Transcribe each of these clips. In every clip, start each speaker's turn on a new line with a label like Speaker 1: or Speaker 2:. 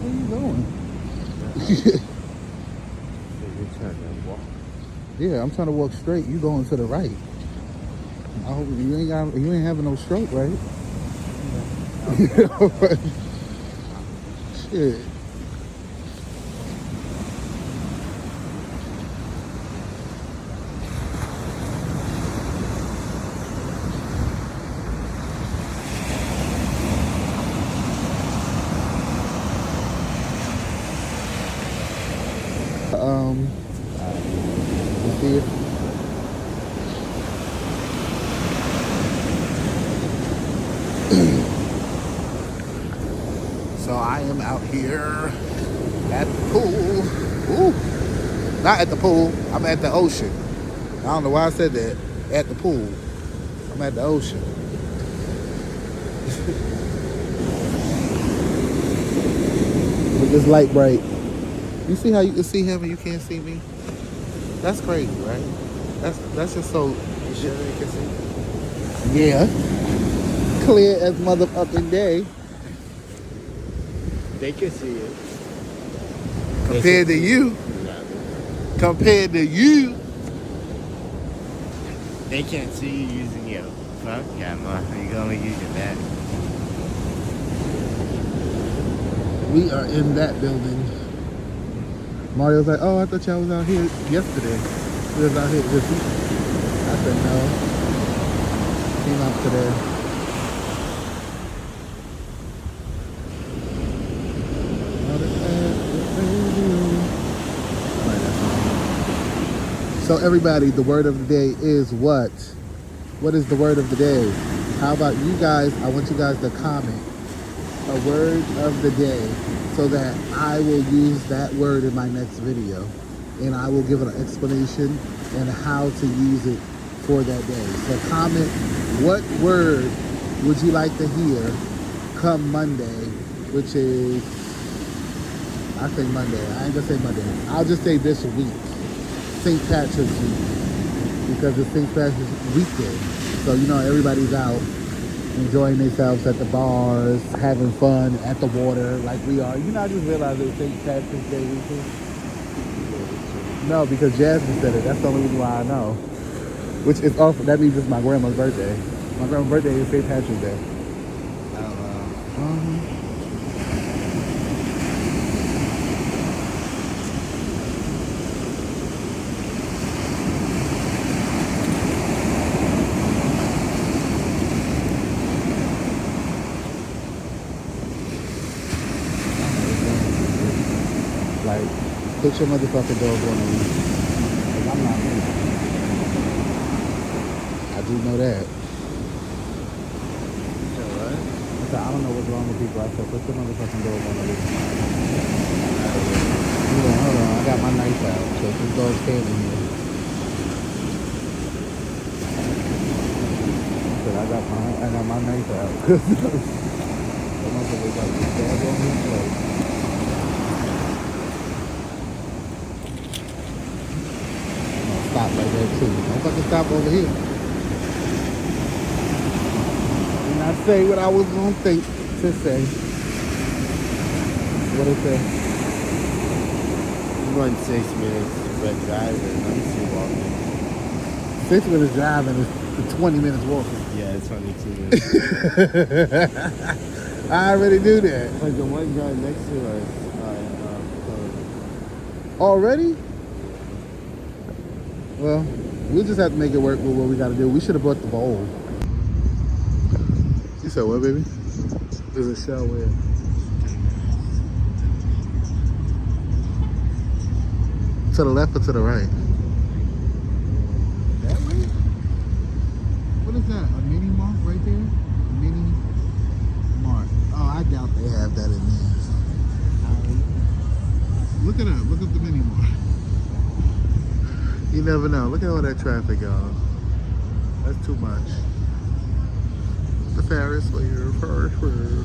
Speaker 1: Where you going?
Speaker 2: You're trying to walk.
Speaker 1: Yeah, I'm trying to walk straight. You going to the right. I hope you ain't having no stroke, right? Shit. You see it? So I am out here at the pool. Ooh. Not at the pool. I'm at the ocean. I don't know why I said that. At the pool. I'm at the ocean. With this light bright. You see how you can see him and you can't see me? That's crazy, right? That's just so.
Speaker 2: You sure they can see?
Speaker 1: Yeah. Clear as motherfucking day.
Speaker 2: They can see it.
Speaker 1: Compared to you. Compared to you.
Speaker 2: They can't see you using your front camera. You're only using that.
Speaker 1: We are in that building. Mario's like, oh, I thought y'all was out here yesterday. We was out here this week. I said no. Came out today. So everybody, the word of the day is what? What is the word of the day? How about you guys? I want you guys to comment a word of the day so that I will use that word in my next video. And I will give an explanation and how to use it for that day. So comment what word would you like to hear come Monday, which is, I think Monday. I ain't gonna say Monday. I'll just say this week. St. Patrick's Week, because it's St. Patrick's weekend. So, you know, everybody's out enjoying themselves at the bars, having fun at the water like we are. You know, I just realized it's St. Patrick's Day weekend. No, because Jasmine said it. That's the only reason why I know. Which is off. That means it's my grandma's birthday. My grandma's birthday is St. Patrick's Day.
Speaker 2: I don't know.
Speaker 1: Like, put your motherfucking dog on me. Like, I'm not me. I do know that.
Speaker 2: So what?
Speaker 1: I said, I don't know what's wrong with people. I said, put your motherfucking dog on me. Hold on. I got my knife out. So this dog's standing here. I said, I got my knife out. That motherfucker got to stab on his throat. Stop right there too. Don't fucking stop over here. Did not say what I was gonna think to say. What it say?
Speaker 2: You went 6 minutes, but driving. I'm still walking.
Speaker 1: 6 minutes driving is 20 minutes walking.
Speaker 2: Yeah, it's 22 minutes.
Speaker 1: I already knew that.
Speaker 2: Like the one guy next to us.
Speaker 1: Already? Well, we'll just have to make it work with what we gotta do. We should have brought the bowl. You said what, baby? There's a shell where? To the left or to the right? That way? What is that? A mini mark right there? A mini mark. Oh, I doubt they have that in there. Look it up. Look up the mini mark. You never know. Look at all that traffic, y'all. That's too much. The Ferris wheel, Ferris wheel.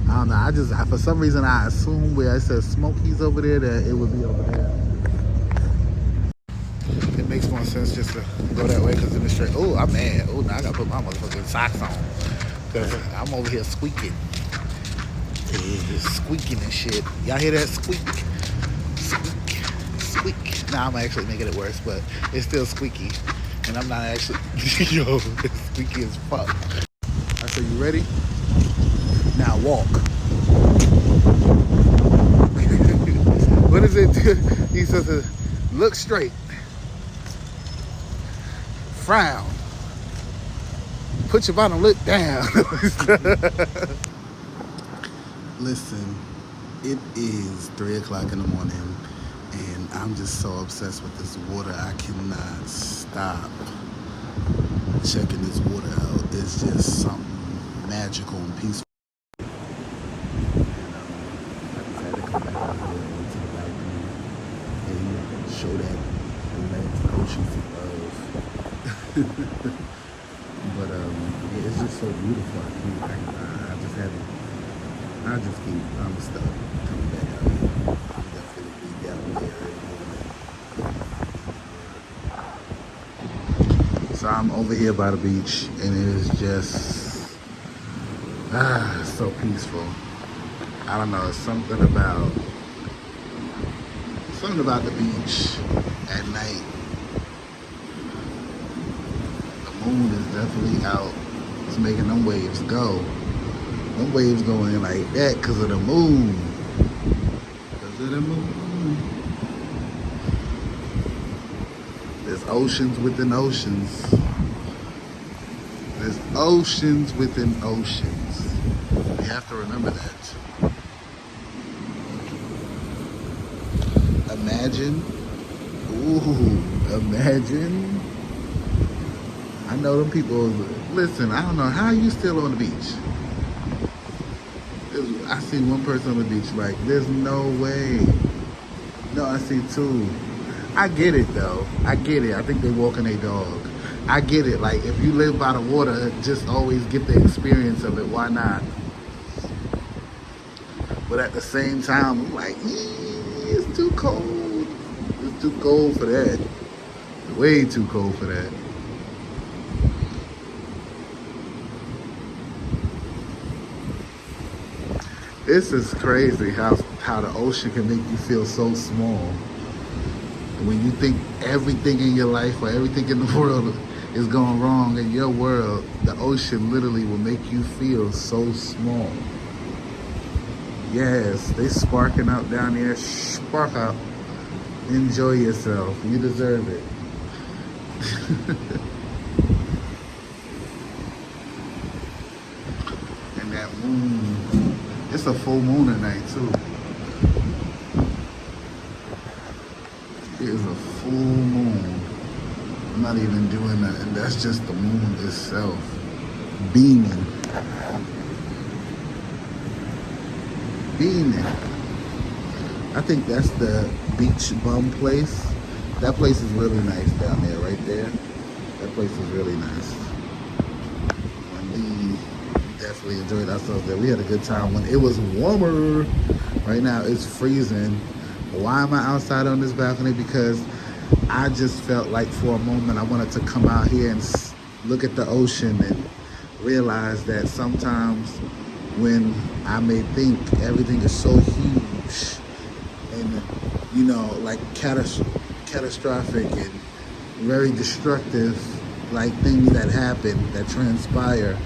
Speaker 1: I don't know. For some reason, I assumed where I said Smokies over there that it would be over there. It makes more sense just to go that way because in the straight. Oh, I'm mad. Oh, now I gotta put my motherfucking socks on because I'm over here squeaking. is squeaking and shit. Y'all hear that squeak? Squeak, squeak. Now I'm actually making it worse, but it's still squeaky. And I'm not actually, yo, it's squeaky as fuck. I said, you ready? Now walk. What is it? He says, look straight. Frown. Put your bottom lip down. Listen, it is 3 o'clock in the morning and I'm just so obsessed with this water. I cannot stop checking this water out. It's just something magical and peaceful. I just had to come back out here to the balcony and show that Atlantic Ocean some love. But yeah, it's just so beautiful. I'm stuck coming back out here. I'm definitely down there. So I'm over here by the beach and it is just so peaceful. I don't know, it's something about the beach at night. The moon is definitely out. It's making them waves go. Them waves going like that because of the moon. Because of the moon. There's oceans within oceans. There's oceans within oceans. You have to remember that. Imagine. Ooh, imagine. I know them people. Listen, I don't know. How are you still on the beach? I see one person on the beach, like, there's no way. No, I see two. I get it, though. I get it. I think they walking their dog. I get it. Like, if you live by the water, just always get the experience of it. Why not? But at the same time, I'm like, it's too cold. It's too cold for that. Way too cold for that. This is crazy how the ocean can make you feel so small. When you think everything in your life or everything in the world is going wrong in your world, the ocean literally will make you feel so small. Yes, they sparking out down there. Spark out. Enjoy yourself. You deserve it. And that moon. It's a full moon tonight too. It is a full moon. I'm not even doing that, and that's just the moon itself beaming. Beaming. I think that's the beach bum place. That place is really nice down there, right there. That place is really nice. Definitely enjoyed ourselves there. We had a good time when it was warmer. Right now it's freezing. Why am I outside on this balcony? Because I just felt like for a moment I wanted to come out here and look at the ocean and realize that sometimes when I may think everything is so huge and, you know, like catastrophic and very destructive, like things that happen, that transpire,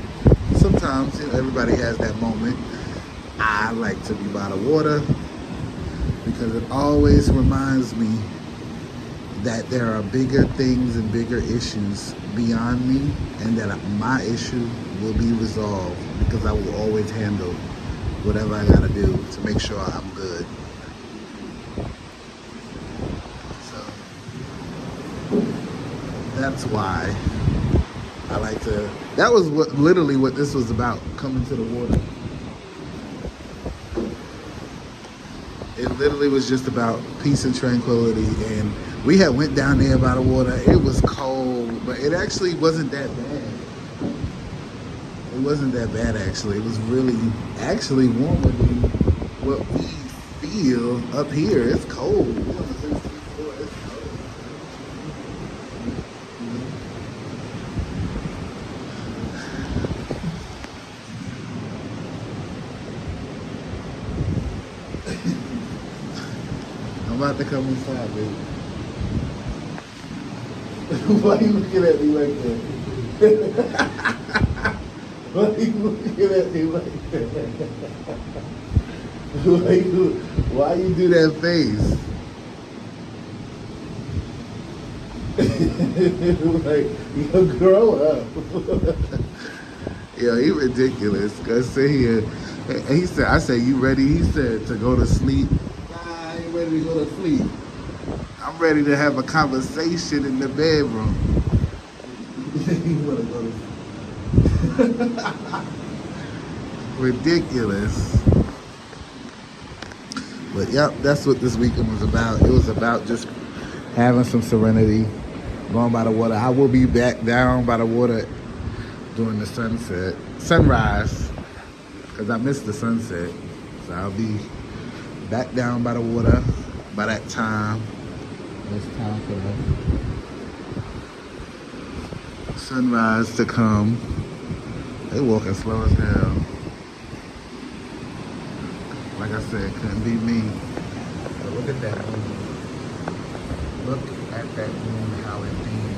Speaker 1: sometimes, you know, everybody has that moment. I like to be by the water because it always reminds me that there are bigger things and bigger issues beyond me, and that my issue will be resolved because I will always handle whatever I gotta do to make sure I'm good. So that's why I like to. That was literally what this was about, coming to the water. It literally was just about peace and tranquility, and we had went down there by the water. It was cold, but it actually wasn't that bad. It wasn't that bad, actually. It was really actually warmer than what we feel up here. It's cold. I'm about to come inside, baby. Why you looking at me like that? Why you looking at me like that? Why you do that face? Like, yo, grow up. Yo, he ridiculous. Cause sit here. And he said, I said, you ready? He said, to go to sleep. Nah, I ain't ready to go to sleep. I'm ready to have a conversation in the bedroom. You wanna go to sleep? Ridiculous. But yep, that's what this weekend was about. It was about just having some serenity, going by the water. I will be back down by the water during the sunrise, because I missed the sunset. So I'll be back down by the water by that time. It's time for the sunrise to come. They walking slow as hell. Like I said, couldn't be me. But look at that moon. Look at that moon, how it beams.